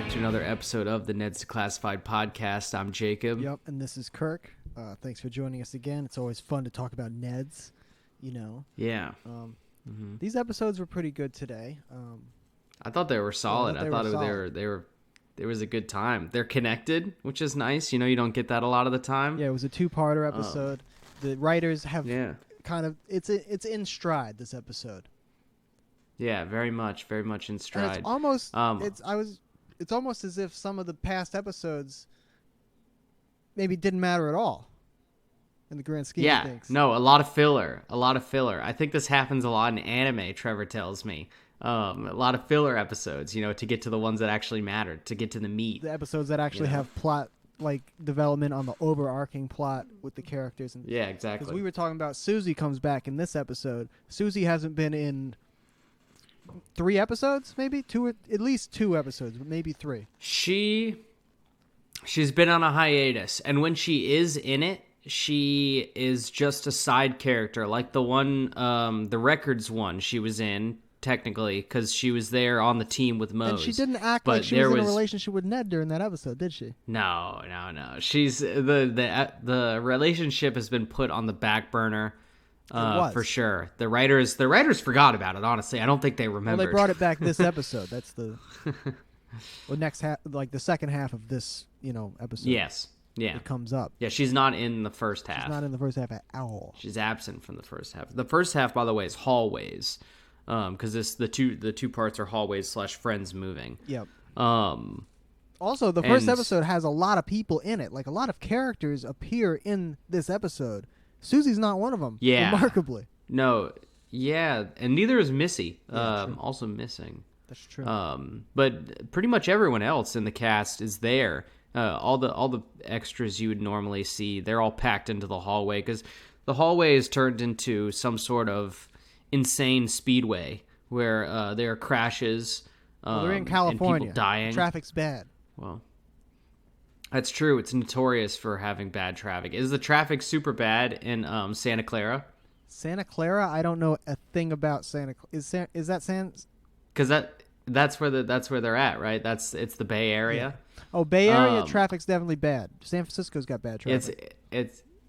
back to another episode of the Ned's Declassified podcast. I'm Jacob. Yep, and this is Kirk. Thanks for joining us again. It's always fun to talk about Neds, you know. Yeah. These episodes were pretty good today. I thought they were solid. I thought it was a good time. They're connected, which is nice. You know, you don't get that a lot of the time. Yeah, it was a two-parter episode. The writers have kind of it's in stride this episode. Yeah, very much in stride. And it's almost it's almost as if some of the past episodes maybe didn't matter at all in the grand scheme of things. No, a lot of filler. I think this happens a lot in anime, Trevor tells me. A lot of filler episodes, you know, to get to the ones that actually mattered, to get to the meat. The episodes that actually have plot, like development on the overarching plot with the characters. And, yeah, exactly. Because we were talking about Susie comes back in this episode. Susie hasn't been in 3 episodes, maybe? At least 2 episodes, but maybe 3. She's been on a hiatus, and when she is in it, she is just a side character, like the one, the Records one she was in, technically, because she was there on the team with Mose. And she didn't act like she was in a relationship with Ned during that episode, did she? No. She's the relationship has been put on the back burner. For sure. The writers forgot about it, honestly. I don't think they remembered. Well, they brought it back this episode. That's the next half, like the second half of this, episode. Yes. Yeah. It comes up. Yeah, she's not in the first half. She's not in the first half at all. She's absent from the first half. The first half, by the way, is hallways. Because the two parts are hallways / friends moving. Yep. Also, the first episode has a lot of people in it. Like, a lot of characters appear in this episode. Susie's not one of them. Yeah. Remarkably. No. Yeah, and neither is Missy. Yeah, also missing. That's true. But pretty much everyone else in the cast is there. All the extras you would normally see, they're all packed into the hallway because the hallway is turned into some sort of insane speedway where there are crashes. Well, they're in California. And people dying. Traffic's bad. Well, that's true. It's notorious for having bad traffic. Is the traffic super bad in Santa Clara? Santa Clara? I don't know a thing about Santa Clara. Is that San? Because that's where they're at, right? It's the Bay Area. Yeah. Oh, Bay Area traffic's definitely bad. San Francisco's got bad traffic.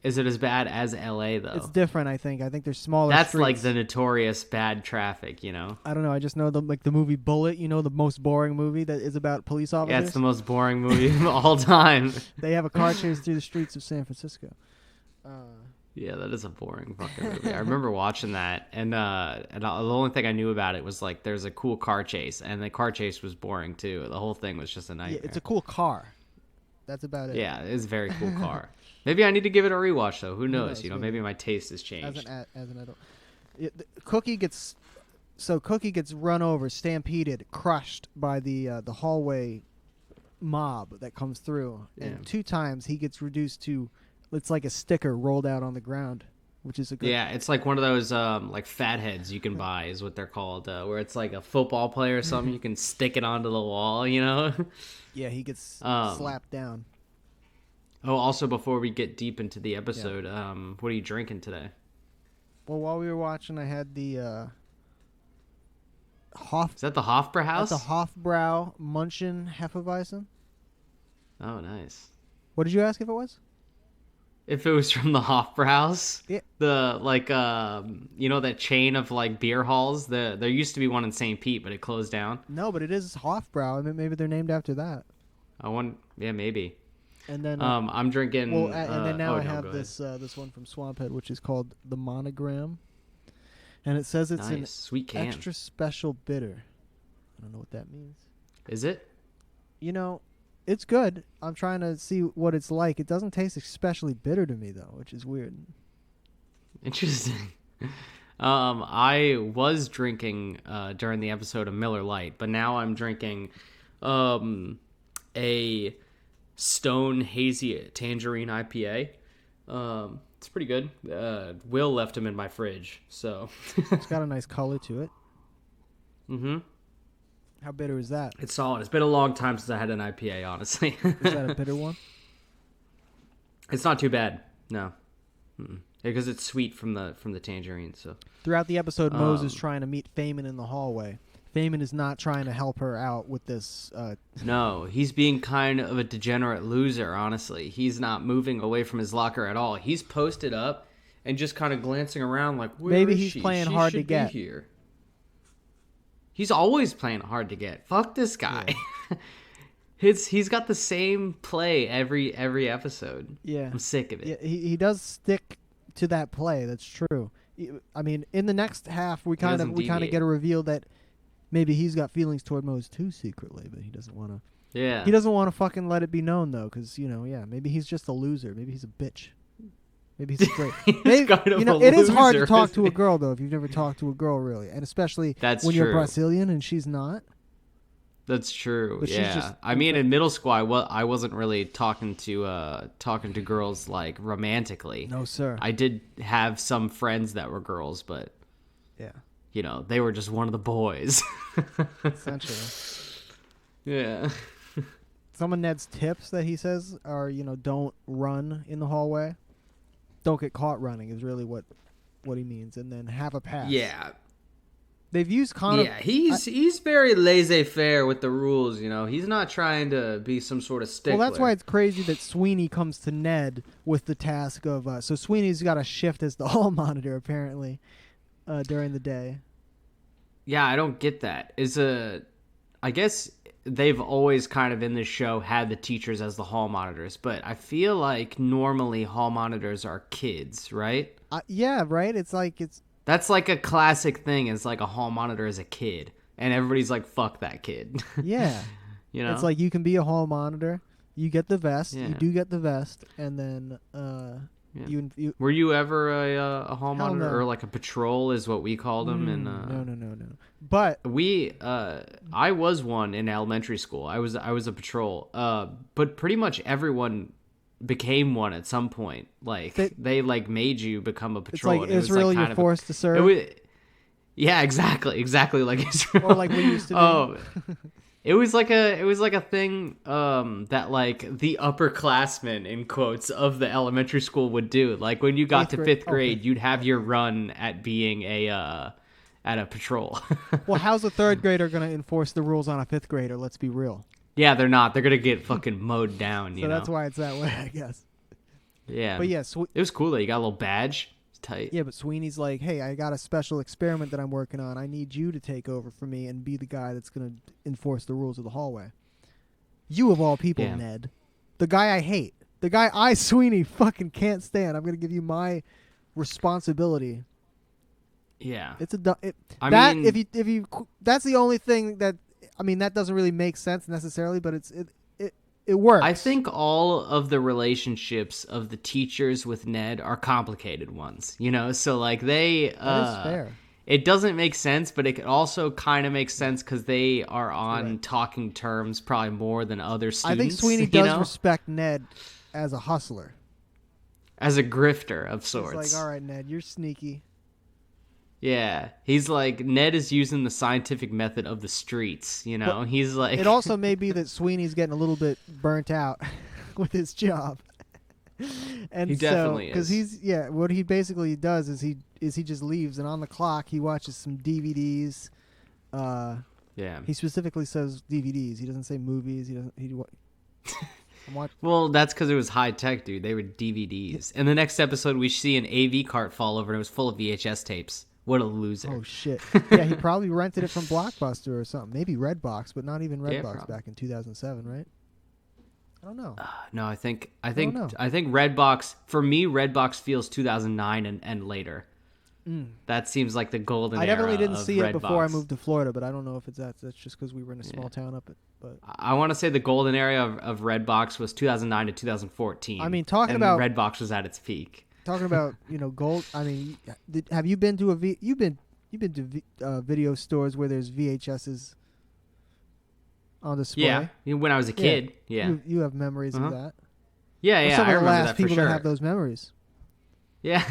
Is it as bad as LA though? It's different, I think. I think there's smaller That's streets. like the notorious bad traffic, you know? I don't know. I just know the movie Bullet, the most boring movie that is about police officers. Yeah, it's the most boring movie of all time. They have a car chase through the streets of San Francisco. Yeah, that is a boring fucking movie. I remember watching that, and the only thing I knew about it was like there's a cool car chase, and the car chase was boring too. The whole thing was just a nightmare. Yeah, it's a cool car. That's about it. Yeah, it's a very cool car. Maybe I need to give it a rewatch though. Who knows? Maybe my taste has changed. As an adult, Cookie gets run over, stampeded, crushed by the hallway mob that comes through, and 2 times he gets reduced to, it's like a sticker rolled out on the ground, which is a good. Yeah, it's like one of those like fatheads you can buy is what they're called, where it's like a football player or something. You can stick it onto the wall, Yeah, he gets slapped down. Oh, also before we get deep into the episode, what are you drinking today? Well, while we were watching, I had the Hof. Is that the Hofbrauhaus? That's the Hofbrau Munchen Hefeweizen. Oh, nice. What did you ask if it was? If it was from the Hofbrauhaus? Yeah. The, like, that chain of, like, beer halls? There used to be one in St. Pete, but it closed down. No, but it is Hofbrau. I mean, maybe they're named after that. Yeah, maybe. And then I'm drinking. Well, and then now I have this one from Swamphead, which is called the Monogram, and it says it's an sweet can. Extra special bitter. I don't know what that means. Is it? It's good. I'm trying to see what it's like. It doesn't taste especially bitter to me though, which is weird. Interesting. I was drinking during the episode of Miller Lite, but now I'm drinking a Stone Hazy Tangerine IPA. It's pretty good. Will left them in my fridge, so it's got a nice color to it. Mm-hmm. How bitter is that? It's solid. It's been a long time since I had an IPA, honestly. Is that a bitter one? It's not too bad. No, because it's sweet from the tangerine. So throughout the episode, Mose is trying to meet Feynman in the hallway. Feynman is not trying to help her out with this. No, he's being kind of a degenerate loser, honestly. He's not moving away from his locker at all. He's posted up and just kind of glancing around like, where maybe is he's she? playing She hard to should get. be here. He's always playing hard to get. Fuck this guy. Yeah. He's got the same play every episode. Yeah. I'm sick of it. Yeah, he does stick to that play. That's true. I mean, in the next half, we kind of get a reveal that maybe he's got feelings toward Mose too secretly, but he doesn't want to. Yeah. He doesn't want to fucking let it be known though, because maybe he's just a loser. Maybe he's a bitch. Maybe he's great. Maybe, kind of it is hard to talk to a girl though if you've never talked to a girl really, and especially when you're true. Brazilian and she's not. That's true. But yeah, I mean, in middle school, I wasn't really talking to girls like romantically. No, sir. I did have some friends that were girls, but yeah, they were just one of the boys. Essentially. Yeah. Some of Ned's tips that he says are, don't run in the hallway, don't get caught running is really what he means, and then have a pass. Yeah. They've used kind of... Yeah, he's very laissez-faire with the rules, He's not trying to be some sort of stickler. Well, that's why it's crazy that Sweeney comes to Ned with the task of... so Sweeney's got a shift as the hall monitor, apparently, during the day. Yeah, I don't get that. I guess they've always kind of in this show had the teachers as the hall monitors, but I feel like normally hall monitors are kids, right? Yeah, right? That's like a classic thing. It's like a hall monitor as a kid, and everybody's like, "Fuck that kid." Yeah, it's like you can be a hall monitor. You get the vest. Yeah. You do get the vest, and then you. Were you ever a hall monitor no. or like a patrol, is what we called them? No. But I was one in elementary school. I was a patrol. But pretty much everyone became one at some point. Like they like made you become a patrol. It's like Israel, you're forced to serve. Yeah, exactly like Israel. Or like we used to do. Oh, it was like a thing that like the upperclassmen in quotes of the elementary school would do. Like when you got to fifth grade, you'd have your run at being at a patrol. Well, how's a third grader going to enforce the rules on a fifth grader? Let's be real. Yeah, they're not. They're going to get fucking mowed down, So that's why it's that way, I guess. Yeah. But yeah, it was cool though. You got a little badge. It's tight. Yeah, but Sweeney's like, hey, I got a special experiment that I'm working on. I need you to take over for me and be the guy that's going to enforce the rules of the hallway. You of all people, Ned. The guy I hate. The guy Sweeney, fucking can't stand. I'm going to give you my responsibility. Yeah. It's if you that's the only thing that that doesn't really make sense necessarily, but it works. I think all of the relationships of the teachers with Ned are complicated ones, so like they that is fair. It doesn't make sense, but it could also kind of make sense because they are on talking terms probably more than other students. I think Sweeney does respect Ned as a hustler, as a grifter of sorts. He's like, all right, Ned, you're sneaky. Yeah, he's like, Ned is using the scientific method of the streets, But he's like... It also may be that Sweeney's getting a little bit burnt out with his job. And he definitely is. Because what he basically does is he just leaves, and on the clock he watches some DVDs. He specifically says DVDs. He doesn't say movies. Well, that's because it was high tech, dude. They were DVDs. And the next episode, we see an AV cart fall over, and it was full of VHS tapes. What a loser. Oh, shit. Yeah, he probably rented it from Blockbuster or something. Maybe Redbox, but not even Redbox back in 2007, right? I don't know. No, I think Redbox, for me, Redbox feels 2009 and later. That seems like the golden era. I definitely didn't see it Redbox. Before I moved to Florida, but I don't know if that's just because we were in a small town up it. But I want to say the golden era of Redbox was 2009 to 2014. I mean, Redbox was at its peak. Talking about gold. I mean, have you been to you've been to video stores where there's VHSs on display? Yeah, when I was a kid. Yeah, you have memories of that. Yeah, I remember the last that people for sure. that have those memories. Yeah,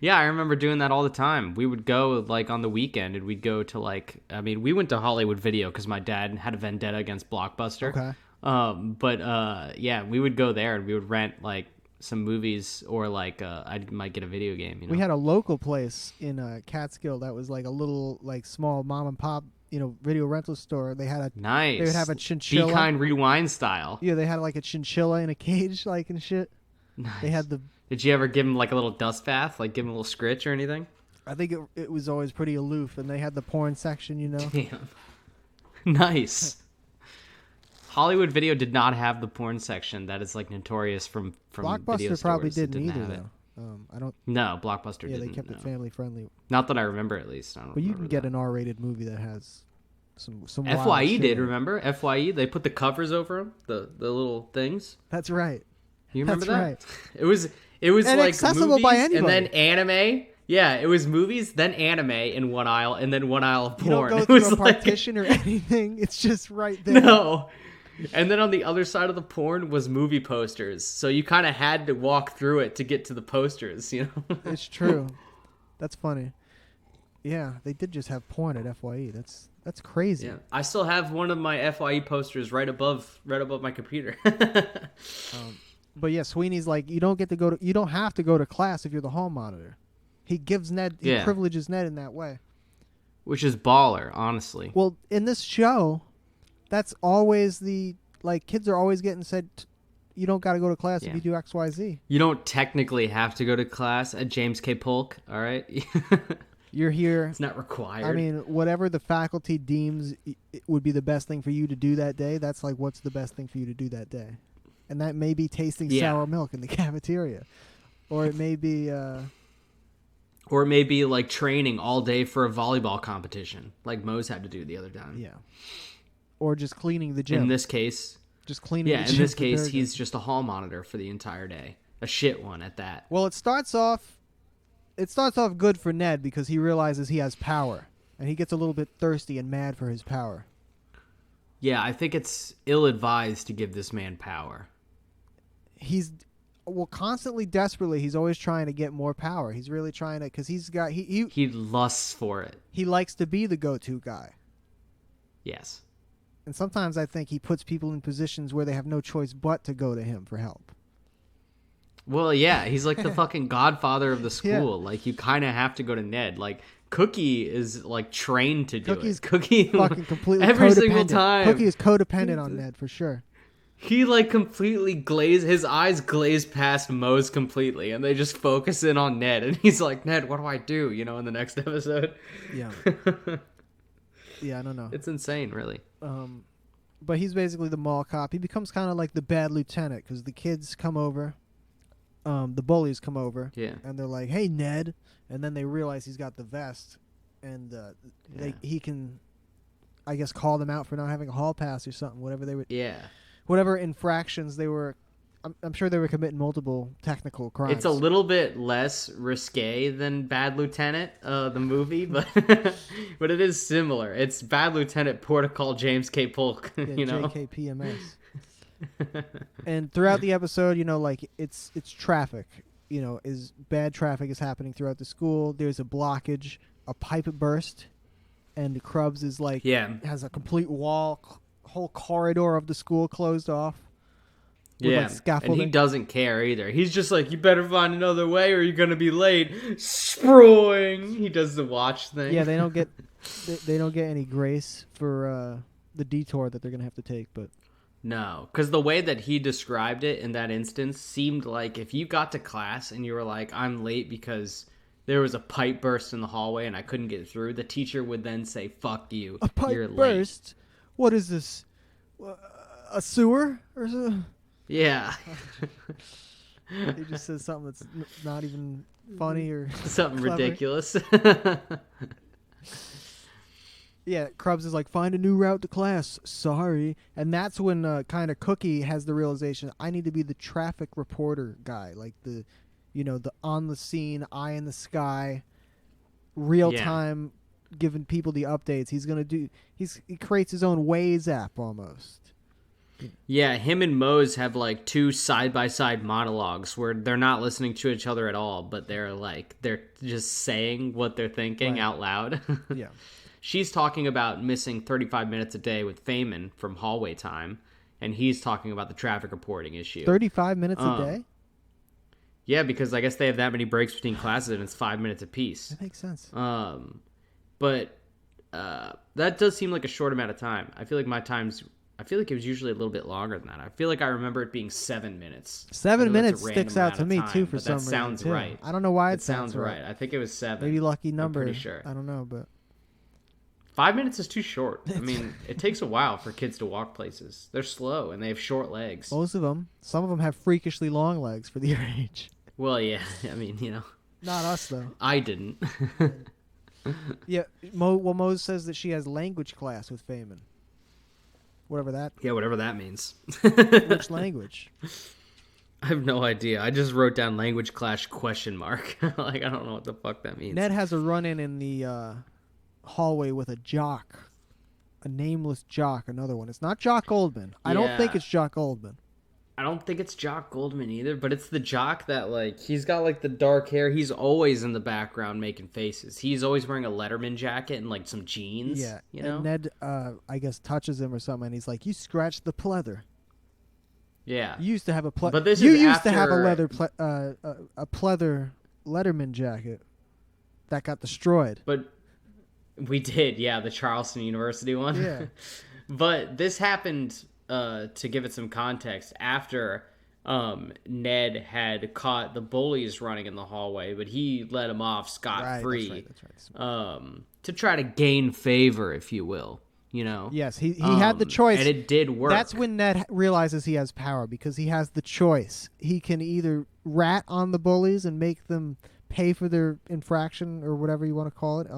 yeah, I remember doing that all the time. We would go like on the weekend, and we'd go to we went to Hollywood Video because my dad had a vendetta against Blockbuster. Okay. We would go there and we would rent like some movies or I might get a video game. We had a local place in Catskill that was like a little like small mom and pop video rental store. They had a Nice. They would have a chinchilla. Be Kind Rewind style. Yeah, they had like a chinchilla in a cage, like and shit. Nice. They had the. Did you ever give him like a little dust bath, like give him a little scritch or anything? I think it was always pretty aloof, and they had the porn section, Damn. Nice. Hollywood Video did not have the porn section that is like notorious from video Blockbuster stores. probably It didn't have either, it. though. I don't. No, Blockbuster Yeah, didn't. they kept it no. family friendly. Not that I remember, at least. I don't But you remember can get that. an R-rated movie that has some wild FYE shit did, in it. remember? FYE, they put the covers over them, the little things. That's right. You remember That's that? right. It was And like accessible movies by anybody. and then anime. Yeah, it was movies, then anime in one aisle, and then one aisle of You don't porn. go It through was a like partition or anything. It's just right there. no. And then on the other side of the porn was movie posters. So you kind of had to walk through it to get to the posters, It's true. That's funny. Yeah, they did just have porn at FYE. That's crazy. Yeah. I still have one of my FYE posters right above my computer. But yeah, Sweeney's like, you don't have to go to class if you're the hall monitor. He gives Ned, he privileges Ned in that way. Which is baller, honestly. Well, in this show, that's always kids are always getting said, you don't got to go to class if you do X, Y, Z. You don't technically have to go to class at James K. Polk, all right? You're here. It's not required. I mean, whatever the faculty deems it would be the best thing for you to do that day, that's like what's the best thing for you to do that day. And that may be tasting sour milk in the cafeteria. Or it may be... Or it may be like training all day for a volleyball competition, like Mose had to do the other time. Yeah. Or just cleaning the gym. In this case... Just cleaning the gym. Yeah, in this case, he's just a hall monitor for the entire day. A shit one at that. Well, it starts off good for Ned because he realizes he has power. And he gets a little bit thirsty and mad for his power. Yeah, I think it's ill-advised to give this man power. Constantly, desperately, he's always trying to get more power. He's really trying to, because he lusts for it. He likes to be the go-to guy. Yes. And sometimes I think he puts people in positions where they have no choice but to go to him for help. Well, yeah, he's like the fucking godfather of the school. Yeah. Like, you kind of have to go to Ned. Like, Cookie is, like, trained to do it. Cookie fucking completely every single time. Cookie is codependent on Ned, for sure. He, like, completely his eyes glaze past Mose completely, and they just focus in on Ned. And he's like, Ned, what do I do, in the next episode? Yeah. Yeah, I don't know. It's insane, really. But he's basically the mall cop. He becomes kind of like the bad lieutenant, because the kids come over. The bullies come over. Yeah. And they're like, hey, Ned. And then they realize he's got the vest. And he can, I guess, call them out for not having a hall pass or something. Whatever they would... Yeah. Whatever infractions they were, I'm sure they were committing multiple technical crimes. It's a little bit less risque than Bad Lieutenant, the movie, but but it is similar. It's Bad Lieutenant Protocol James K. Polk, JKPMS. And throughout the episode, it's traffic. Bad traffic is happening throughout the school. There's a blockage, a pipe burst, and Krubs is has a complete whole corridor of the school closed off. Yeah, and he doesn't care either. He's just like, you better find another way or you're gonna be late. Sproing. He does the watch thing. Yeah, they don't get any grace for the detour that they're gonna have to take. But no, because the way that he described it in that instance seemed like if you got to class and you were like, I'm late because there was a pipe burst in the hallway and I couldn't get through, the teacher would then say, fuck you. A pipe you're burst? Late. What is this? A sewer or something? Yeah. He just says something that's not even funny or something clever. Ridiculous. Yeah, Krubs is like, find a new route to class. Sorry. And that's when kind of Cookie has the realization, I need to be the traffic reporter guy. Like the on the scene, eye in the sky, real time, giving people the updates. He creates his own Waze app almost. Yeah, him and Mose have like two side-by-side monologues where they're not listening to each other at all, but they're just saying what they're thinking out loud. Yeah. She's talking about missing 35 minutes a day with Feynman from hallway time, and he's talking about the traffic reporting issue. 35 minutes a day? Yeah, because I guess they have that many breaks between classes and it's 5 minutes apiece. That makes sense. But That does seem like a short amount of time. I feel like it was usually a little bit longer than that. I feel like I remember it being 7 minutes. 7 minutes sticks out to me too for some reason. That sounds right. I don't know why it sounds right. I think it was 7. Maybe lucky number. I'm pretty sure. I don't know, but 5 minutes is too short. I mean, it takes a while for kids to walk places. They're slow and they have short legs. Most of them. Some of them have freakishly long legs for their age. Well, yeah. I mean, Not us though. I didn't. Yeah, Mo says that she has language class with Feynman. Whatever that means. Which language? I have no idea. I just wrote down language class ? Like, I don't know what the fuck that means. Ned has a run-in in the hallway with a jock. A nameless jock, another one. It's not Jock Goldman. I don't think it's Jock Goldman. I don't think it's Jock Goldman either, but it's the jock that, like, he's got, like, the dark hair. He's always in the background making faces. He's always wearing a Letterman jacket and, like, some jeans. Yeah. You know? And Ned, I guess, touches him or something, and he's like, you scratched the pleather. Yeah. You used to have a pleather. But this you is used after... to have a pleather Letterman jacket that got destroyed. But we did, yeah, the Charleston University one. Yeah. But this happened... to give it some context, after Ned had caught the bullies running in the hallway, but he let them off scot-free. That's right. To try to gain favor, if you will. Yes, he had the choice. And it did work. That's when Ned realizes he has power, because he has the choice. He can either rat on the bullies and make them pay for their infraction or whatever you want to call it.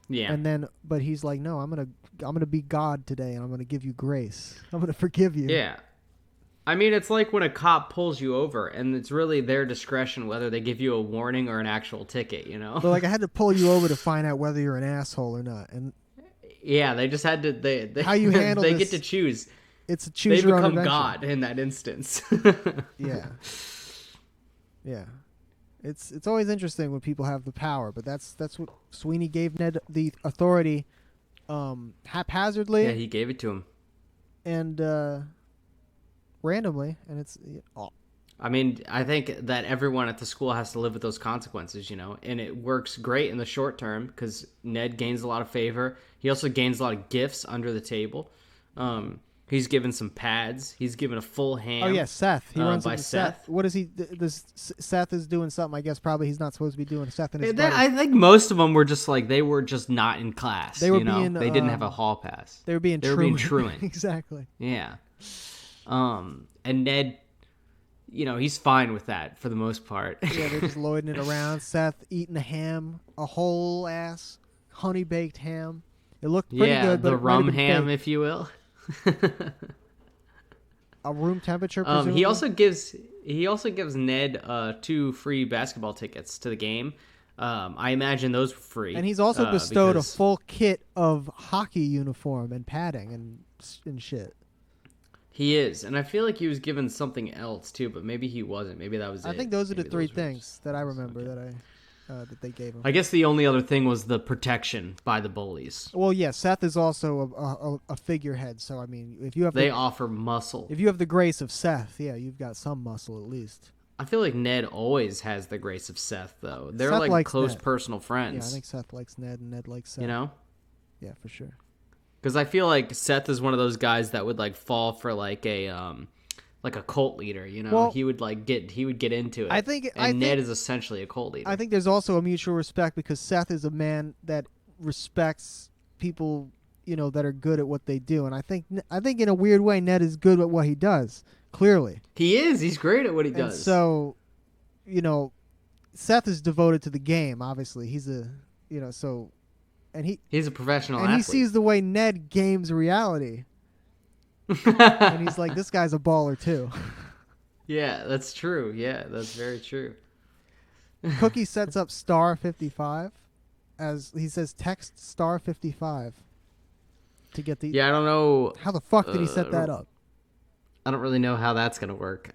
Yeah. And then, but he's like, no, I'm gonna be God today, and I'm gonna give you grace. I'm gonna forgive you. Yeah. I mean, it's like when a cop pulls you over, and it's really their discretion whether they give you a warning or an actual ticket. But like, I had to pull you over to find out whether you're an asshole or not. And yeah, they just had to. They how you handle they this, get to choose. It's a choose they your own become adventure. God in that instance. Yeah. Yeah. It's always interesting when people have the power, but that's what Sweeney gave Ned the authority haphazardly. Yeah, he gave it to him. And randomly, and it's I mean, I think that everyone at the school has to live with those consequences, and it works great in the short term because Ned gains a lot of favor. He also gains a lot of gifts under the table. He's given some pads. He's given a full ham. Oh yeah, Seth. He runs by into Seth. What is he? Seth is doing something. I guess probably he's not supposed to be doing. Seth and his buddy. I think most of them were just like they were just not in class. They were being. They didn't have a hall pass. They were being truant. Exactly. Yeah. And Ned, he's fine with that for the most part. Yeah, they're just loading it around. Seth eating a ham, a whole ass honey baked ham. It looked pretty good, but the rum ham, if you will. A room temperature. Presumably? He also gives Ned 2 free basketball tickets to the game. I imagine those were free. And he's also bestowed a full kit of hockey uniform and padding and shit. He is, and I feel like he was given something else too, but maybe he wasn't. Maybe that was it. I think those are the 3 things that I remember that they gave him. I guess the only other thing was the protection by the bullies. Well, yeah, Seth is also a figurehead, so I mean, if you have they offer muscle. If you have the grace of Seth, yeah, you've got some muscle at least. I feel like Ned always has the grace of Seth, though. They're Seth like close Ned. Personal friends. Yeah, I think Seth likes Ned, and Ned likes Seth. Yeah, for sure. Because I feel like Seth is one of those guys that would like fall for like a cult leader, Well, he would get into it. I think Ned is essentially a cult leader. I think there's also a mutual respect because Seth is a man that respects people, that are good at what they do, and I think in a weird way Ned is good at what he does. Clearly, he is. He's great at what he does. And so, Seth is devoted to the game. Obviously, he's he's a professional and athlete. He sees the way Ned games reality. And he's like, this guy's a baller too. Yeah, that's true. Yeah, that's very true. Cookie sets up star 55 as he says text star 55 to get the... Yeah, I don't know. How the fuck did he set that up? I don't really know how that's going to work.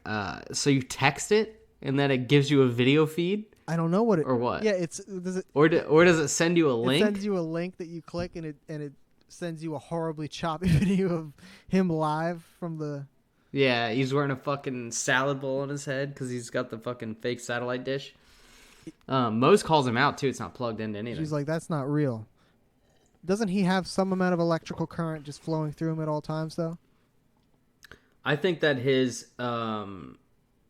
So you text it and then it gives you a video feed? I don't know what it... Or what? Yeah, does it... Or does it send you a link? It sends you a link that you click and it sends you a horribly choppy video of him live from the... Yeah, he's wearing a fucking salad bowl on his head because he's got the fucking fake satellite dish. Mose calls him out, too. It's not plugged into anything. She's like, that's not real. Doesn't he have some amount of electrical current just flowing through him at all times, though? I think that his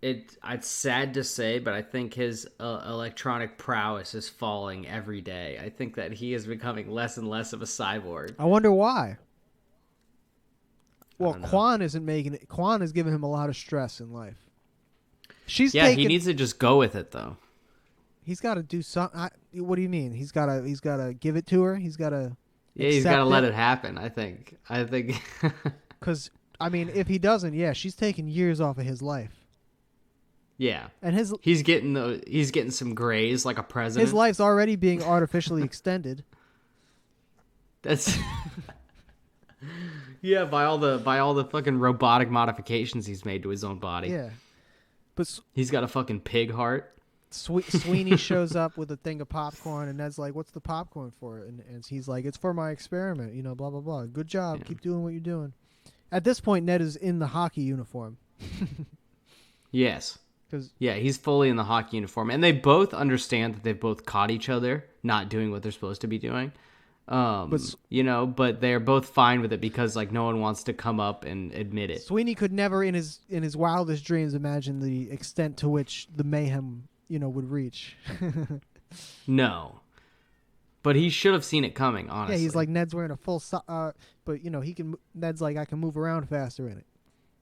it's sad to say, but I think his electronic prowess is falling every day. I think that he is becoming less and less of a cyborg. I wonder why. Well, Quan isn't making it. Quan is giving him a lot of stress in life. He needs to just go with it, though. He's got to do something. What do you mean? He's got to give it to her. He's got to. Yeah, he's got to let it happen. I think. Because I mean, if he doesn't, yeah, she's taking years off of his life. Yeah, and he's getting some grays like a president. His life's already being artificially extended. That's. Yeah, by all the fucking robotic modifications he's made to his own body. Yeah, but he's got a fucking pig heart. Sweeney shows up with a thing of popcorn, and Ned's like, "What's the popcorn for?" And he's like, "It's for my experiment, blah blah blah. Good job, keep doing what you're doing." At this point, Ned is in the hockey uniform. Yes, he's fully in the hockey uniform, and they both understand that they've both caught each other not doing what they're supposed to be doing. But they're both fine with it because like no one wants to come up and admit it. Sweeney could never in his wildest dreams imagine the extent to which the mayhem, would reach. No. But he should have seen it coming, honestly. Yeah, he's like, Ned's wearing a full but he can Ned's like, I can move around faster in it.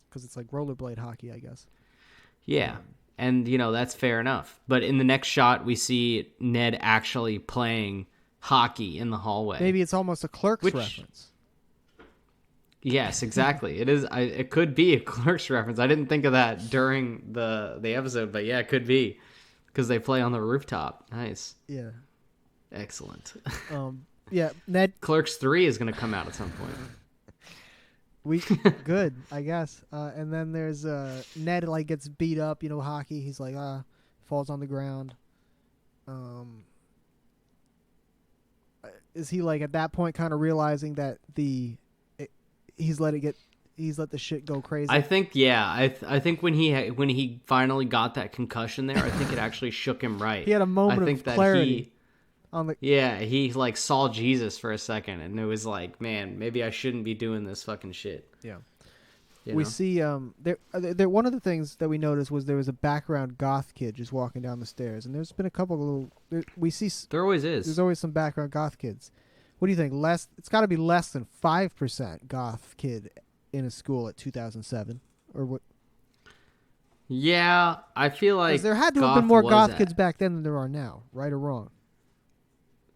Cuz it's like rollerblade hockey, I guess. Yeah. And that's fair enough. But in the next shot we see Ned actually playing hockey in the hallway. Maybe it's almost a Clerks reference. Yes, exactly. It is. It could be a Clerks reference. I didn't think of that during the episode, but yeah, it could be because they play on the rooftop. Nice. Yeah. Excellent. Yeah, Ned. Clerks 3 is going to come out at some point. Good, I guess. And then there's Ned like gets beat up. Hockey. He's like falls on the ground. Is he like at that point kind of realizing that he's let the shit go crazy? I think I think when he finally got that concussion there, I think it actually shook him right. He had a moment of clarity. He like saw Jesus for a second, and it was like, man, maybe I shouldn't be doing this fucking shit. Yeah. We see there one of the things that we noticed was there was a background goth kid just walking down the stairs, and there's been a couple of there always is. There's always some background goth kids. What do you think? It's got to be less than 5% goth kid in a school at 2007 or what? Yeah, I feel like there had to have been more goth kids back then than there are now, right or wrong?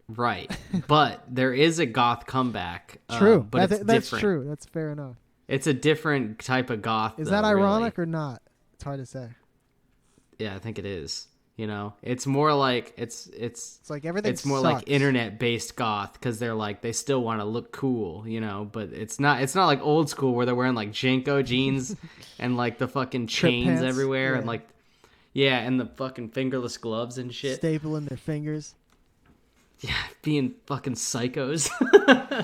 Right, but there is a goth comeback. True, but it's that's different. True. That's fair enough. It's a different type of goth. Is that ironic or not? It's hard to say. Yeah, I think it is. It's more like it's like everything. It's more like internet-based goth because they're like they still want to look cool, But it's not like old school where they're wearing like Jenko jeans and like the fucking chains everywhere and like and the fucking fingerless gloves and shit. Stapling their fingers. Yeah, being fucking psychos.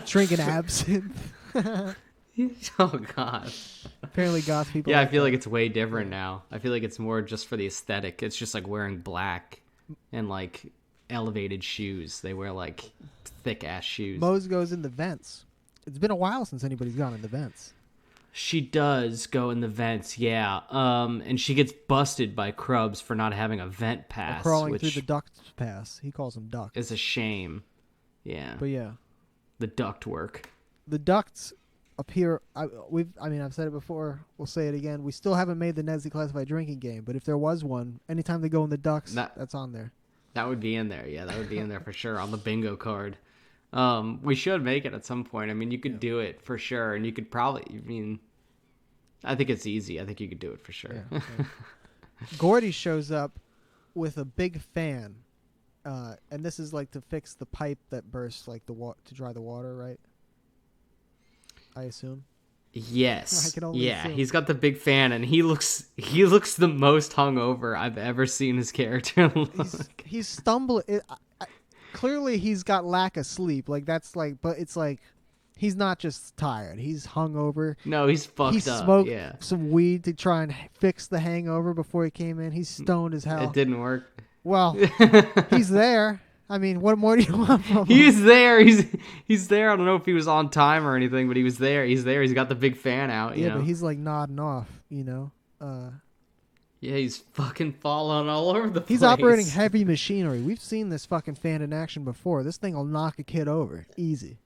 Drinking absinthe. Oh god. Apparently goth people. Yeah, I feel like it's way different now. I feel like it's more just for the aesthetic. It's just like wearing black and like elevated shoes. They wear like thick ass shoes. Mose goes in the vents. It's been a while since anybody's gone in the vents. She does go in the vents, yeah. And she gets busted by Krubs for not having a vent pass. Crawling through the duct pass. He calls them ducts. It's a shame. Yeah. But yeah. The duct work. The ducts appear. I've said it before. We'll say it again. We still haven't made the Ned's Declassified drinking game, but if there was one, anytime they go in the ducts, that's on there. That would be in there. Yeah, that would be in there for sure on the bingo card. We should make it at some point. I mean, you could do it for sure, and you could probably. I think it's easy. I think you could do it for sure. Yeah. Gordy shows up with a big fan, and this is like to fix the pipe that bursts, like to dry the water, right? I assume. Yes. I can only assume. He's got the big fan, and he looks the most hungover I've ever seen his character look. He's stumbling. Clearly, he's got lack of sleep. Like that's like, but it's like he's not just tired. He's hungover. No, he's fucked up. He smoked some weed to try and fix the hangover before he came in. He's stoned as hell. It didn't work. Well, he's there. I mean, what more do you want from him? He's there. He's there. I don't know if he was on time or anything, but he was there. He's there. He's got the big fan out. You know? But he's like nodding off. Yeah, he's fucking falling all over the place. He's operating heavy machinery. We've seen this fucking fan in action before. This thing will knock a kid over. Easy.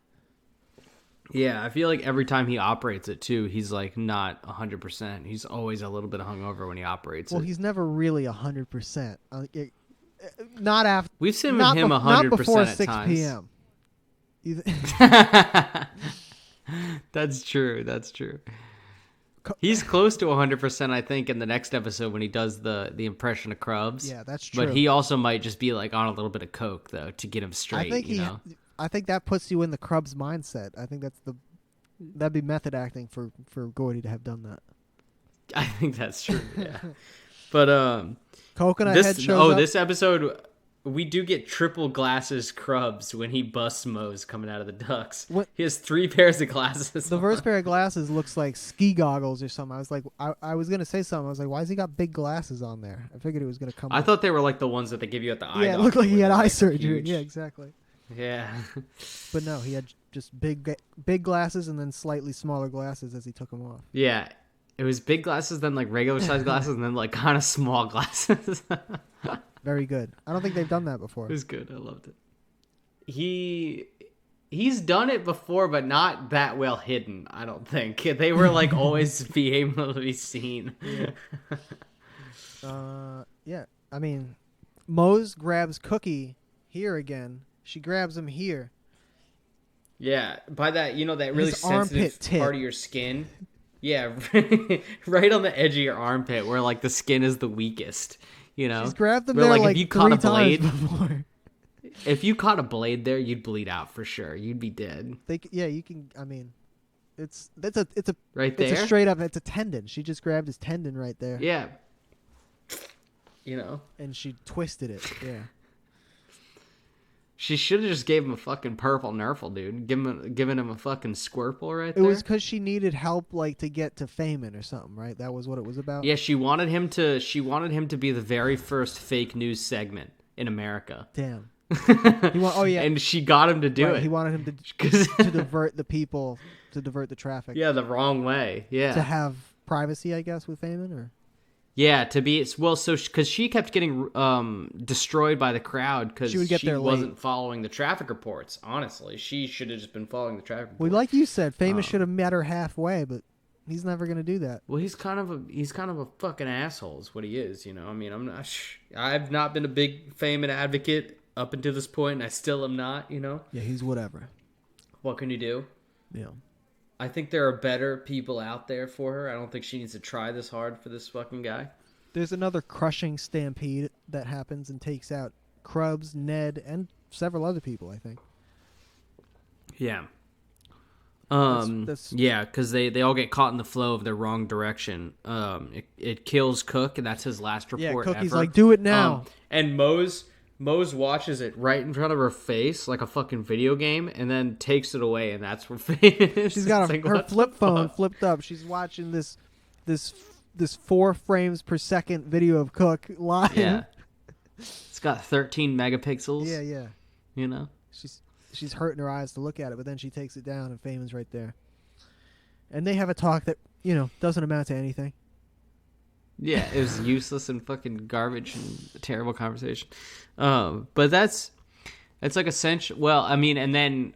Yeah, I feel like every time he operates it, too, he's like not 100%. He's always a little bit hungover when he operates it. Well, he's never really 100%. Not after. We've seen him 100% not before at 6 times. p.m. That's true. That's true. He's close to 100%, I think, in the next episode when he does the impression of Krubs. Yeah, that's true. But he also might just be like on a little bit of coke though to get him straight. I think that puts you in the Krubs mindset. I think that'd be method acting for Gordy to have done that. I think that's true. Yeah, but Coconut Head shows up. This episode we do get triple glasses Krubs when he busts Moe's coming out of the ducks. He has 3 pairs of glasses. The first pair of glasses looks like ski goggles or something. I was like, I was gonna say something. I was like, why has he got big glasses on there? I figured it was gonna come. I thought they were like the ones that they give you at the eye. Yeah, it looked like he had eye surgery. Huge. Yeah, exactly. Yeah. But no, he had just big glasses and then slightly smaller glasses as he took them off. Yeah. It was big glasses, then like regular size glasses, and then like kind of small glasses. Very good. I don't think they've done that before. It was good. I loved it. He's done it before, but not that well hidden, I don't think. They were like always be able to be seen. Yeah. I mean, Mose grabs Cookie here again. She grabs him here. Yeah, by that, that really His armpit sensitive tip. part of your skin. Yeah, right on the edge of your armpit where like the skin is the weakest, She's grabbed them where, there like, if you caught 3 a blade, times before. If you caught a blade there, you'd bleed out for sure. You'd be dead. You can. I mean, it's a right there. It's a straight up. It's a tendon. She just grabbed his tendon right there. Yeah. And she twisted it. Yeah. She should have just gave him a fucking purple Nerfle, dude. Giving him a fucking Squirtle right there. It was because she needed help, like, to get to Feynman or something, right? That was what it was about. Yeah, she wanted him to be the very first fake news segment in America. Damn. Yeah. And she got him to do it. He wanted him to divert the people, to divert the traffic. Yeah, the wrong way. Yeah. To have privacy, I guess, with Feynman, or. Yeah, because she kept getting destroyed by the crowd because she wasn't following the traffic reports. Honestly, she should have just been following the traffic reports. Well, like you said, Famous should have met her halfway, but he's never going to do that. Well, he's kind of a fucking asshole, is what he is. I mean, I've not been a big Feynman advocate up until this point, and I still am not. Yeah, he's whatever. What can you do? Yeah. I think there are better people out there for her. I don't think she needs to try this hard for this fucking guy. There's another crushing stampede that happens and takes out Krubs, Ned, and several other people, I think. Yeah. That's Yeah, because they all get caught in the flow of the wrong direction. It kills Cook, and that's his last report ever. Cookie's like, do it now. And Mose watches it right in front of her face, like a fucking video game, and then takes it away, and that's where Faye is. She's got her flip phone flipped up. She's watching this 4 frames per second video of Cook live. Yeah. It's got 13 megapixels. Yeah. She's hurting her eyes to look at it, but then she takes it down, and Feynman's right there. And they have a talk that, doesn't amount to anything. Yeah, it was useless and fucking garbage and a terrible conversation. But it's like essential. Well, I mean, and then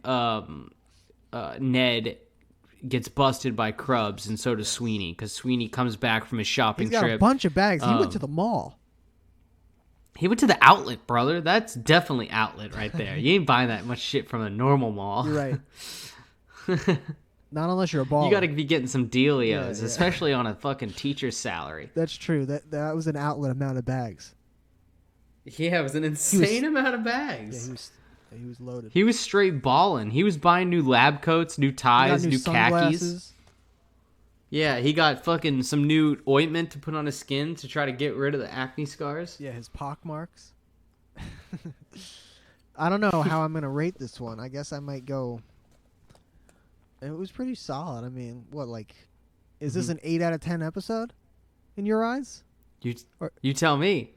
Ned gets busted by Krubs, and so does Sweeney, because Sweeney comes back from his shopping trip. He's got a bunch of bags. He went to the mall. He went to the outlet, brother. That's definitely outlet right there. You ain't buying that much shit from a normal mall. You're right. Not unless you're a baller. You got to be getting some dealios, especially on a fucking teacher's salary. That's true. That was an outlet amount of bags. Yeah, it was an insane amount of bags. Yeah, he was loaded. He was straight balling. He was buying new lab coats, new ties, new khakis. Yeah, he got fucking some new ointment to put on his skin to try to get rid of the acne scars. Yeah, his pock marks. I don't know how I'm going to rate this one. I guess I might go... It was pretty solid. I mean, is this an 8 out of 10 episode in your eyes? You tell me.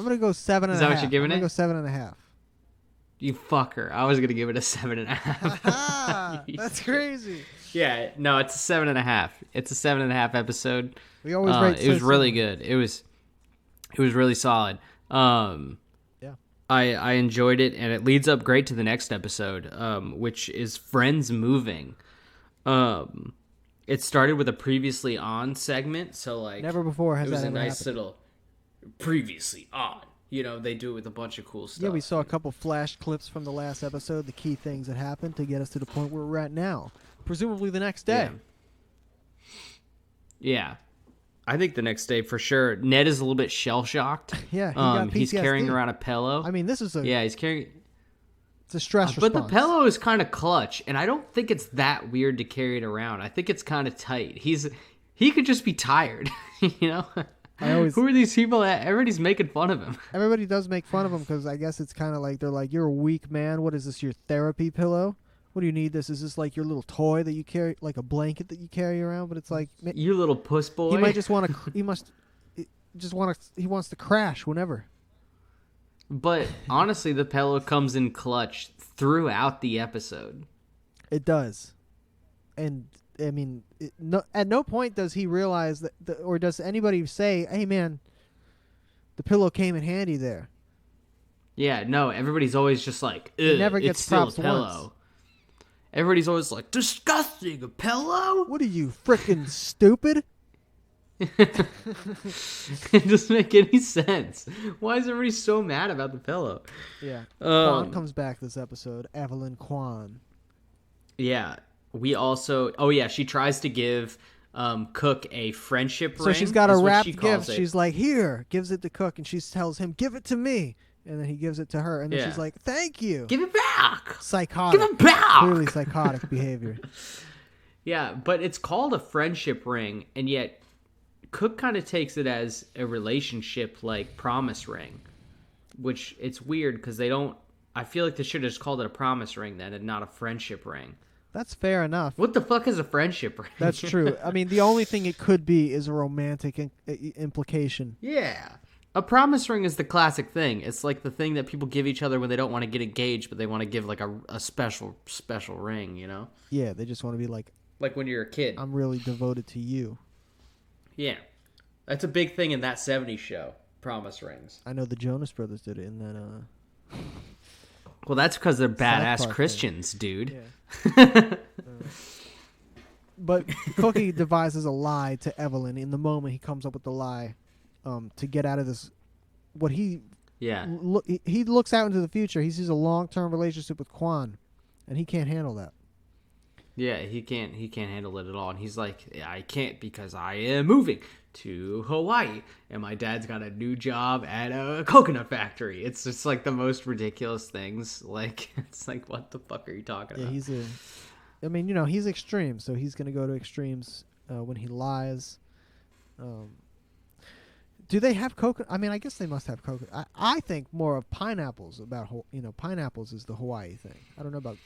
I'm gonna go 7.5. Is that what you're giving I'm it? gonna go 7.5. You fucker. I was going to give it a 7.5. That's crazy. Yeah, no, it's a 7.5. It's a 7.5 episode. We always rate. It was really good. It was really solid. Yeah. I enjoyed it, and it leads up great to the next episode, which is Friends Moving. It started with a previously on segment, so like Never before has it was that a ever nice happened. little previously on. You know, they do it with a bunch of cool stuff. Yeah, we saw a couple flash clips from the last episode, the key things that happened to get us to the point where we're at now. Presumably the next day. Yeah. I think the next day for sure. Ned is a little bit shell shocked. Yeah, he got PTSD. He's carrying around a pillow. I mean, this is he's carrying. It's a stress response. But the pillow is kind of clutch, and I don't think it's that weird to carry it around. I think it's kind of tight. He could just be tired, you know. Who are these people? Everybody's making fun of him. Everybody does make fun of him because I guess it's kind of like they're like, you're a weak man. What is this? Your therapy pillow? What do you need this? Is this like your little toy that you carry, like a blanket that you carry around? But it's like you little puss boy. He might just want to. He wants to crash whenever. But honestly, the pillow comes in clutch throughout the episode. It does, and I mean, at no point does he realize that, or does anybody say, "Hey, man, the pillow came in handy there." Yeah, no. Everybody's always just like, it never gets it's still props a pillow. once. Everybody's always like, disgusting, a pillow? What are you, frickin' stupid? It doesn't make any sense. Why is everybody so mad about the pillow? Yeah. Quan comes back this episode. Evelyn Quan. Yeah. We also... Oh, yeah. She tries to give Cook a friendship ring. So she's got a wrapped she gift. She's like, here. Gives it to Cook. And she tells him, give it to me. And then he gives it to her. And then she's like, thank you. Give it back. Psychotic. Give it back. Clearly psychotic behavior. Yeah, but it's called a friendship ring. And yet Cook kind of takes it as a relationship like promise ring. Which it's weird because they don't... I feel like they should have just called it a promise ring then and not a friendship ring. That's fair enough. What the fuck is a friendship ring? That's true. I mean, the only thing it could be is a romantic implication. Yeah. A promise ring is the classic thing. It's like the thing that people give each other when they don't want to get engaged, but they want to give like a special ring, you know? Yeah, they just want to be like when you're a kid. I'm really devoted to you. Yeah. That's a big thing in that 70s show, promise rings. I know the Jonas Brothers did it in that Well, that's because they're badass Park Christians, dude. Yeah. But Cookie devises a lie to Evelyn. In the moment, he comes up with the lie to get out of this. What he he looks out into the future. He sees a long-term relationship with Quan, and he can't handle that. Yeah, he can't handle it at all. And he's like, I can't because I am moving to Hawaii and my dad's got a new job at a coconut factory. It's just like the most ridiculous things. Like, it's like, what the fuck are you talking about? I mean, you know, he's extreme, so he's going to go to extremes when he lies. Do they have coconut? I mean, I guess they must have coconut. I think more of pineapples pineapples is the Hawaii thing. I don't know about...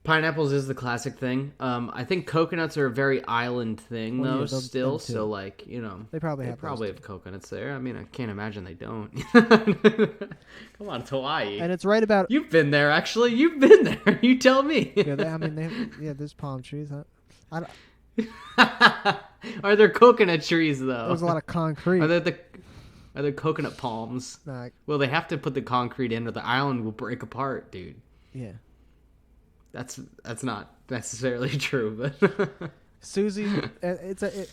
Pineapples is the classic thing. I think coconuts are a very island thing, though, still. So, like, you know, they probably have coconuts there. I mean, I can't imagine they don't. Come on, it's Hawaii. And it's right about... You've been there, actually. You've been there. You tell me. Yeah, there's palm trees. Are there coconut trees, though? There's a lot of concrete. Are there coconut palms? Nah. Well, they have to put the concrete in or the island will break apart, dude. Yeah. That's not necessarily true, but Susie,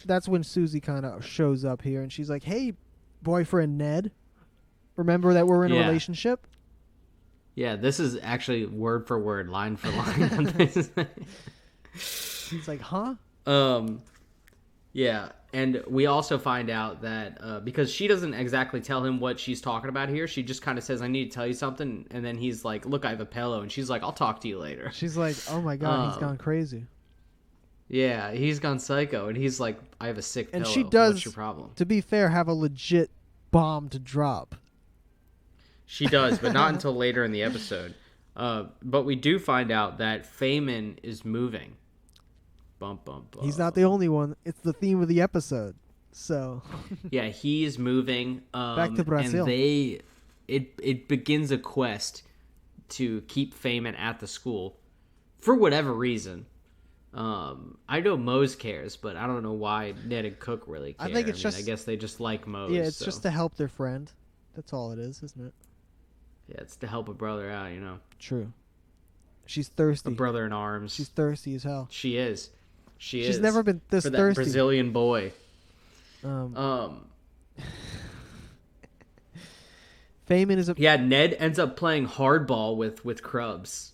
that's when Susie kind of shows up here, and she's like, "Hey, boyfriend Ned, remember that we're in a relationship?" Yeah, this is actually word for word, line for line. He's like, "Huh?" Yeah, and we also find out that because she doesn't exactly tell him what she's talking about here, she just kind of says, I need to tell you something, and then he's like, look, I have a pillow, and she's like, I'll talk to you later. She's like, oh my God, he's gone crazy. Yeah, he's gone psycho, and he's like, I have a sick pillow. And she does, what's your problem? To be fair, have a legit bomb to drop. She does, but not until later in the episode. But we do find out that Feynman is moving. Bum, bum, bum. He's not the only one. It's the theme of the episode. So yeah, he's moving. Back to Brazil. And it begins a quest to keep Feynman at the school for whatever reason. I know Mose cares, but I don't know why Ned and Cook really care. I think it's I guess they just like Mose. Yeah, it's just to help their friend. That's all it is, isn't it? Yeah, it's to help a brother out, you know. True. She's thirsty. A brother in arms. She's thirsty as hell. She is. She's never been this for thirsty. That Brazilian boy. Feynman is Yeah, Ned ends up playing hardball with Krubs.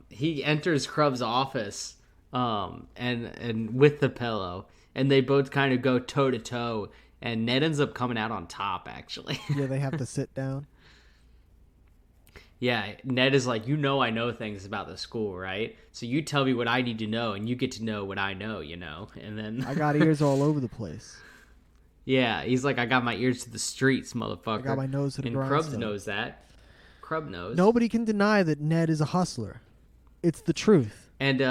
He enters Krubs' office and with the pillow, and they both kind of go toe to toe, and Ned ends up coming out on top, actually. Yeah, they have to sit down. Yeah, Ned is like, I know things about the school, right? So you tell me what I need to know, and you get to know what I know, And then I got ears all over the place. Yeah, he's like, I got my ears to the streets, motherfucker. I got my nose to the grindstone. And Krubs knows that. Krub knows. Nobody can deny that Ned is a hustler. It's the truth. And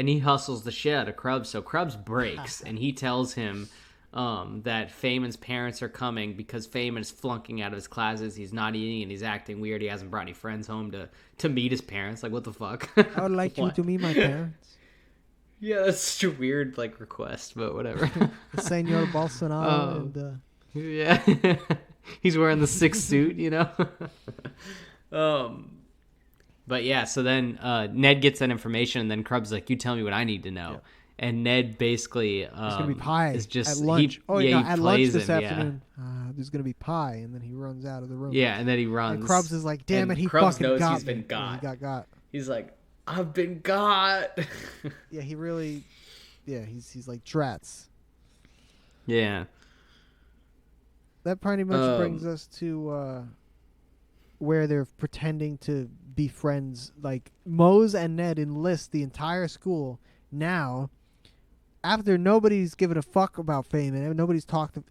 he hustles the shit out of Krubs, so Krubs breaks, and he tells him that Feynman's parents are coming because Feynman's flunking out of his classes. He's not eating, and he's acting weird. He hasn't brought any friends home to meet his parents. Like, what the fuck? I would like you to meet my parents. Yeah, that's such a weird, request, but whatever. Senor Bolsonaro Yeah. He's wearing the 6th suit, But yeah, so then Ned gets that information, and then Krub's like, you tell me what I need to know. Yeah. And Ned basically there's going to be pie is just, at lunch. At lunch this afternoon. Yeah. There's going to be pie, and then he runs out of the room. Yeah, and then he runs. And Krubs is like, damn it, he Krubs fucking knows got he's me. been got. Yeah, he got. He's like, I've been got. Yeah, he really... Yeah, he's like Drats. Yeah. That pretty much brings us to where they're pretending to be friends. Like, Mose and Ned enlist the entire school now. After nobody's given a fuck about Feynman, and nobody's talked to...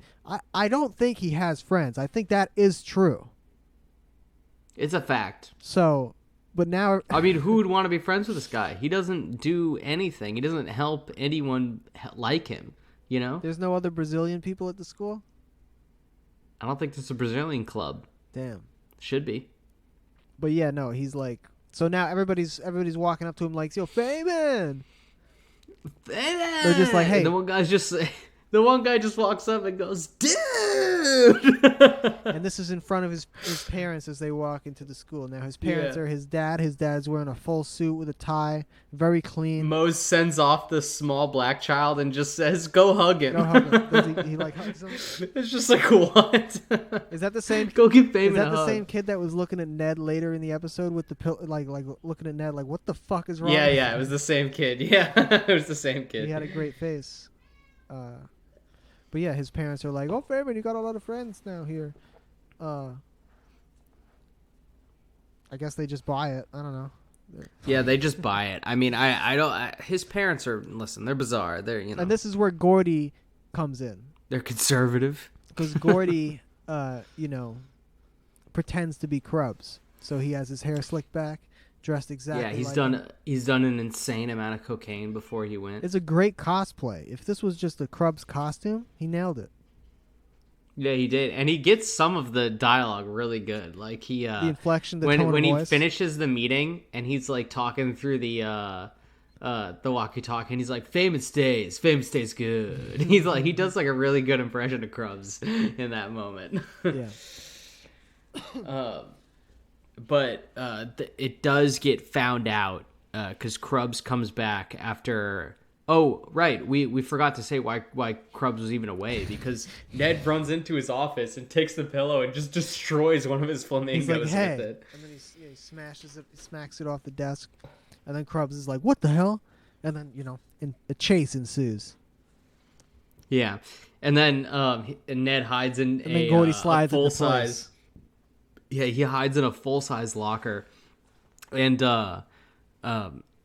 I don't think he has friends. I think that is true. It's a fact. So... But now... I mean, who would want to be friends with this guy? He doesn't do anything. He doesn't help anyone like him, There's no other Brazilian people at the school? I don't think there's a Brazilian club. Damn. Should be. But yeah, no, he's like... So now everybody's walking up to him like, yo, Feynman! Feynman! They're just like, hey... The one guy just walks up and goes, dude! And this is in front of his parents as they walk into the school. Now, his parents are his dad. His dad's wearing a full suit with a tie. Very clean. Mose sends off the small black child and just says, go hug him. Go hug him. He hugs him? It's just like, what? Is that the same... Go give Feynman Is that a the hug. same kid that was looking at Ned later in the episode with the like looking at Ned like, what the fuck is wrong with Yeah, him? it was the same kid. Yeah, it was the same kid. He had a great face. But yeah, his parents are like, "Oh, Feynman, you got a lot of friends now here." I guess they just buy it. I don't know. Yeah, they just buy it. I mean, I don't. His parents are they're bizarre. They're And this is where Gordy comes in. They're conservative Because Gordy, pretends to be Krubs, so he has his hair slicked back, dressed exactly. Yeah, he's done an insane amount of cocaine before he went. It's a great cosplay. If this was just a Krubs costume, he nailed it. Yeah, he did, and he gets some of the dialogue really good. Like the inflection, the when tone when of he voice. finishes the meeting and he's like talking through the walkie-talkie, and he's like, "Famous stays good." He's like, he does like a really good impression of Krubs in that moment. Yeah. But it does get found out because Krubs comes back after. Oh, right. We forgot to say why Krubs was even away, because Ned runs into his office and takes the pillow and just destroys one of his flamingos like, hey. with it. And then he smashes it, smacks it off the desk, and then Krubs is like, "What the hell?" And then a chase ensues. Yeah, and then Ned hides in and then Gordy slides a full into place. size. Yeah, he hides in a full size locker, and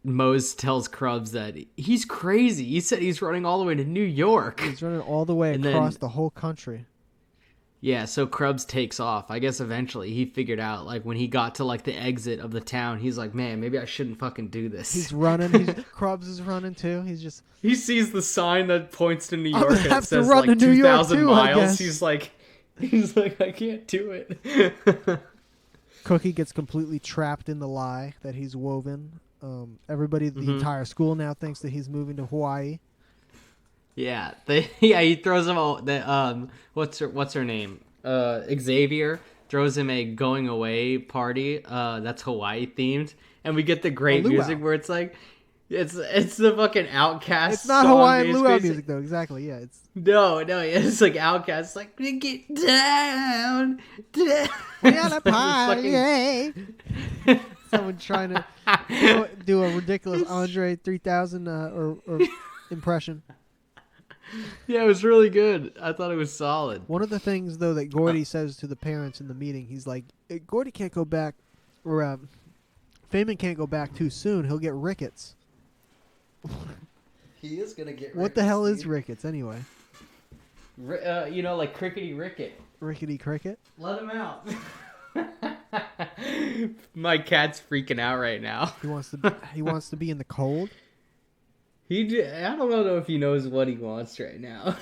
Mose tells Krubs that he's crazy. He said he's running all the way to New York. He's running all the way across the whole country. Yeah, so Krubs takes off. I guess eventually he figured out, like, when he got to, like, the exit of the town, he's like, man, maybe I shouldn't fucking do this. He's running. Krubs is running, too. He sees the sign that points to New York and it have to says, run like, to New York 2,000 too, I miles. guess. He's like, He's like, I can't do it. Cookie gets completely trapped in the lie that he's woven. Everybody, the entire school now thinks that he's moving to Hawaii. Yeah, he throws him what's her name? Xavier throws him a going away party that's Hawaii themed, and we get the great music where it's like it's the fucking Outcast. It's not song, Hawaiian luau music though, exactly. Yeah, it's it's like Outcast, like get down. We got a party. Someone trying to do a ridiculous Andre 3000 or impression. Yeah, it was really good. I thought it was solid. One of the things, though, that Gordy says to the parents in the meeting, he's like, Gordy can't go back, or Feynman can't go back too soon. He'll get rickets. He is going to get rickets. What the hell is rickets, anyway? Like Crickety Ricket. Rickety Cricket? Let him out. My cat's freaking out right now. He wants to be in the cold? I don't know if he knows what he wants right now.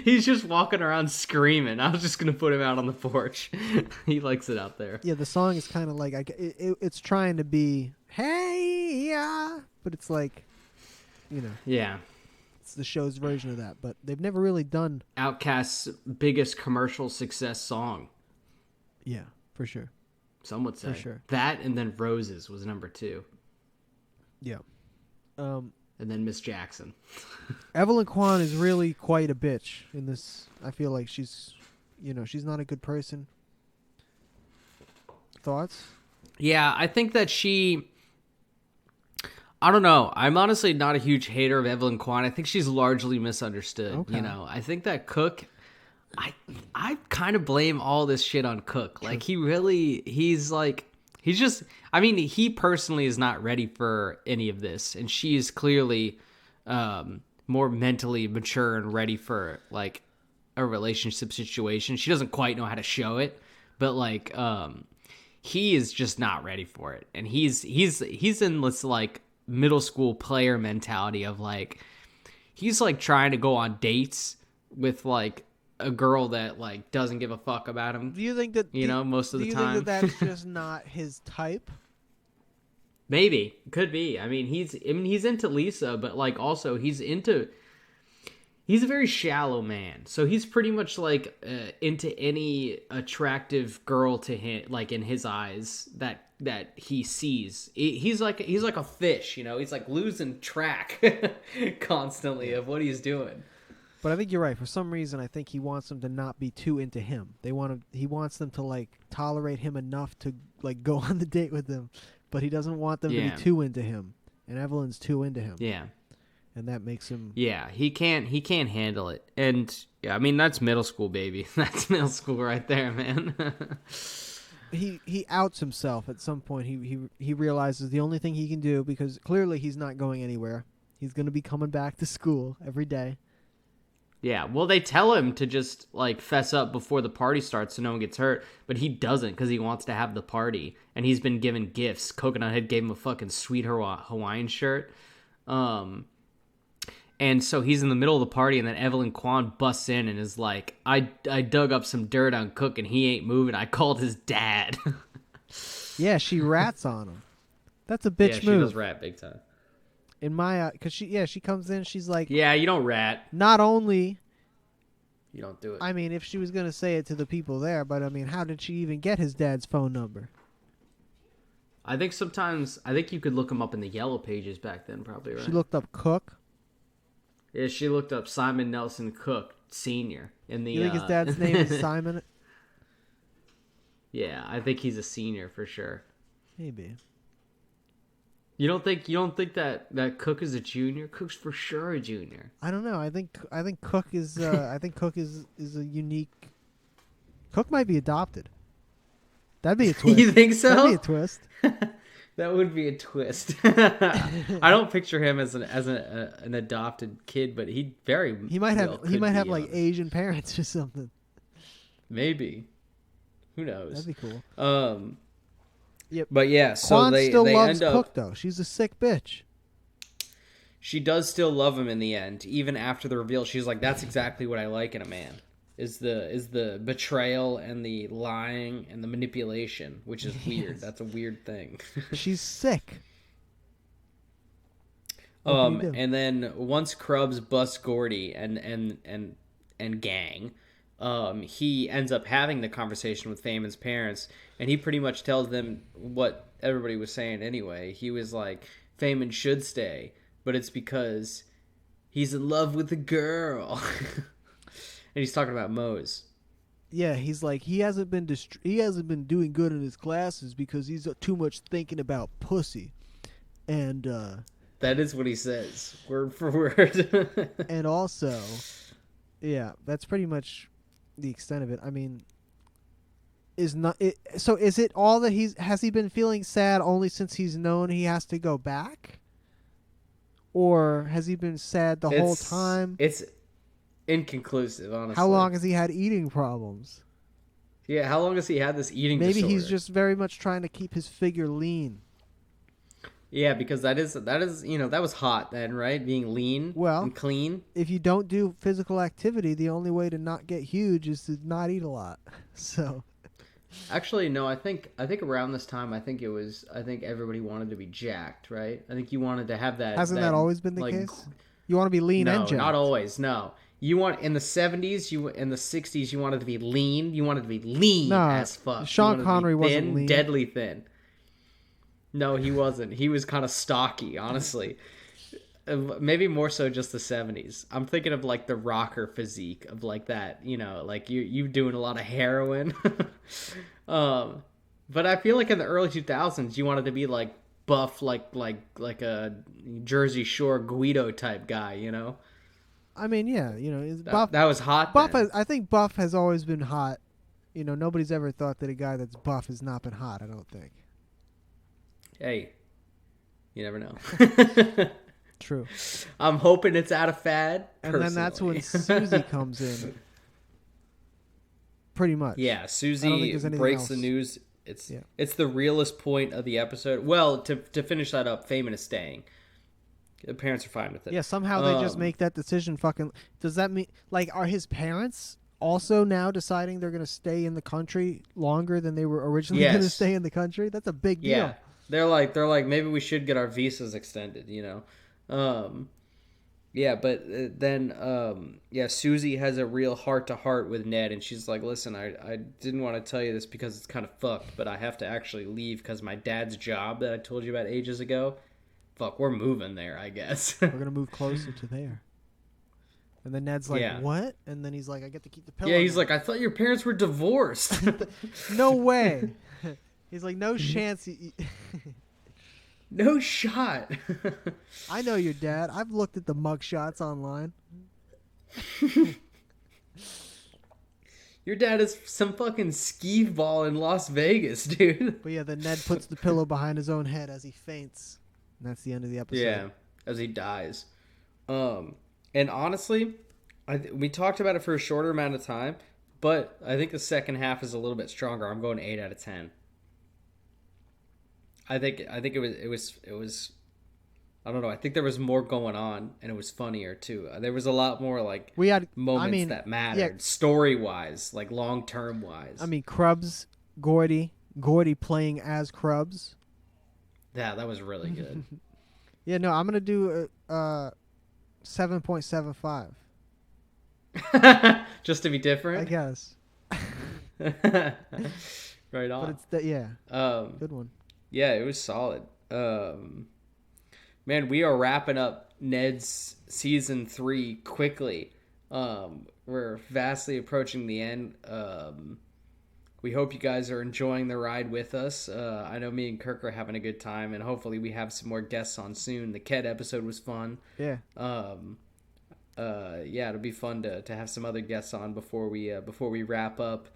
He's just walking around screaming. I was just going to put him out on the porch. He likes it out there. Yeah, the song is kind of like, it's trying to be, hey, yeah, but it's like, Yeah. It's the show's version of that, but they've never really done Outkast's biggest commercial success song. Yeah, for sure. Some would say. For sure. That and then Roses was number 2. Yeah. And then Miss Jackson. Evelyn Kwan is really quite a bitch in this. I feel like she's not a good person. Thoughts? Yeah, I think that I don't know. I'm honestly not a huge hater of Evelyn Kwan. I think she's largely misunderstood. Okay. I think that Cook, I kind of blame all this shit on Cook. Like he personally is not ready for any of this, and she is clearly more mentally mature and ready for like a relationship situation. She doesn't quite know how to show it, but like he is just not ready for it, and he's in this like middle school player mentality of like he's like trying to go on dates with like a girl that like doesn't give a fuck about him. Do you think that most of the time? Do you think that that's just not his type? Maybe. Could be. I mean, he's into Lisa, but like also he's a very shallow man. So he's pretty much like into any attractive girl to him, like in his eyes that he sees. He's like a fish, he's like losing track constantly of what he's doing. But I think you're right. For some reason, I think he wants them to not be too into him. He wants them to like tolerate him enough to like go on the date with him, but he doesn't want them to be too into him. And Evelyn's too into him. Yeah. And that makes him. Yeah, he can't handle it. And yeah, I mean that's middle school, baby. That's middle school right there, man. He outs himself at some point. He realizes the only thing he can do, because clearly he's not going anywhere. He's going to be coming back to school every day. Yeah, well, they tell him to just, like, fess up before the party starts so no one gets hurt, but he doesn't because he wants to have the party, and he's been given gifts. Coconut Head gave him a fucking sweet Hawaiian shirt, and so he's in the middle of the party, and then Evelyn Kwan busts in and is like, I dug up some dirt on Cook, and he ain't moving. I called his dad. Yeah, she rats on him. That's a bitch move. Yeah, she does rat big time. In my, because she comes in, she's like, yeah, you don't rat. Not only, you don't do it. I mean, if she was gonna say it to the people there, but I mean, how did she even get his dad's phone number? I think you could look him up in the yellow pages back then, probably, right? She looked up Cook. Yeah, she looked up Simon Nelson Cook Sr. in the. You think his dad's name is Simon? Yeah, I think he's a senior for sure. Maybe. You don't think that Cook is a junior? Cook's for sure a junior. I don't know. I think Cook is Cook is a unique. Cook might be adopted. That'd be a twist. You think so? That'd be a twist. That would be a twist. I don't picture him as an adopted kid, but he might have like Asian parents or something. Maybe. Who knows? That'd be cool. Yep. But yeah, so Kwan they still loves end up. Cook though. She's a sick bitch. She does still love him in the end, even after the reveal. She's like, "That's exactly what I like in a man." is the betrayal and the lying and the manipulation, which is weird. Yes. That's a weird thing. She's sick. What can you do? And then once Krubs busts Gordy and gang, he ends up having the conversation with Feynman's parents, and he pretty much tells them what everybody was saying anyway. He was like, Feynman should stay, but it's because he's in love with a girl. And he's talking about Mose. Yeah, he's like he hasn't been doing good in his classes because he's too much thinking about pussy, and that is what he says, word for word. and also, yeah, that's pretty much the extent of it. I mean, so is it all that has he been feeling sad only since he's known he has to go back, or has he been sad the whole time? It's inconclusive, honestly. How long has he had eating problems? Yeah, how long has he had this eating disorder? Maybe he's just very much trying to keep his figure lean. Yeah, because that is that was hot then, right? Being lean and clean. If you don't do physical activity, the only way to not get huge is to not eat a lot. So actually, no, I think around this time I think everybody wanted to be jacked, right? I think you wanted to have that. Hasn't that always been the case? You want to be lean and jacked. No, not always. No. You want in the 70s, in the 60s, you wanted to be lean. You wanted to be lean as fuck. Sean Connery wasn't lean. Deadly thin. No, he wasn't. He was kind of stocky, honestly. Maybe more so just the 70s. I'm thinking of like the rocker physique of like that, like you doing a lot of heroin. But I feel like in the early 2000s, you wanted to be like buff, like a Jersey Shore Guido type guy, I mean, yeah, Buff. That was hot. Buff, I think Buff has always been hot. Nobody's ever thought that a guy that's buff has not been hot. I don't think. Hey, you never know. True. I'm hoping it's out of fad. And then that's when Susie comes in. Pretty much. Yeah, Susie breaks the news. It's the realest point of the episode. Well, to finish that up, Feynman is staying. The parents are fine with it. Yeah, somehow they just make that decision. Does that mean are his parents also now deciding they're going to stay in the country longer than they were originally going to stay in the country? That's a big deal. Yeah, they're like maybe we should get our visas extended. Yeah, but then Susie has a real heart to heart with Ned, and she's like, "Listen, I didn't want to tell you this because it's kind of fucked, but I have to actually leave because my dad's job that I told you about ages ago." Fuck, we're moving there, I guess. We're going to move closer to there. And then Ned's like, what? And then he's like, I get to keep the pillow. Yeah, he's like, I thought your parents were divorced. No way. He's like, no chance. No shot. I know your dad. I've looked at the mugshots online. Your dad is some fucking skeeve ball in Las Vegas, dude. But yeah, then Ned puts the pillow behind his own head as he faints. And that's the end of the episode. Yeah, as he dies. And honestly, we talked about it for a shorter amount of time, but I think the second half is a little bit stronger. I'm going 8 out of 10. I think it was I don't know. I think there was more going on, and it was funnier too. There was a lot more moments that mattered, story wise, like long term wise. I mean, Gordy playing as Krubs. Yeah, that was really good. Yeah, no, I'm gonna do 7.75. Just to be different, I guess. Right on. But it's good one. Yeah, it was solid. Man, we are wrapping up Ned's season 3 quickly. We're vastly approaching the end. We hope you guys are enjoying the ride with us. I know me and Kirk are having a good time, and hopefully we have some more guests on soon. The Ked episode was fun. Yeah. It'll be fun to have some other guests on before we wrap up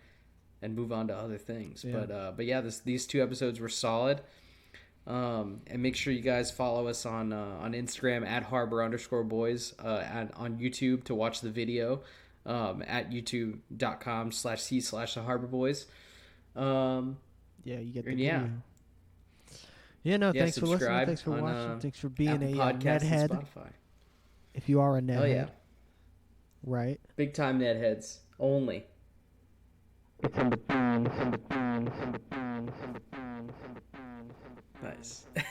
and move on to other things. Yeah. But yeah, these 2 episodes were solid. And make sure you guys follow us on Instagram at @harbor_boys, and on YouTube to watch the video. At youtube.com/c/theharborboys. You get the video. Yeah, no, thanks for listening. Thanks for watching. Thanks for being a Ned Head. Spotify. If you are a Ned Head. Yeah. Right. Big time Ned Heads. only. It's in the beans, in the beans, in the beans, in the beans, in the beans, in the beans. Nice.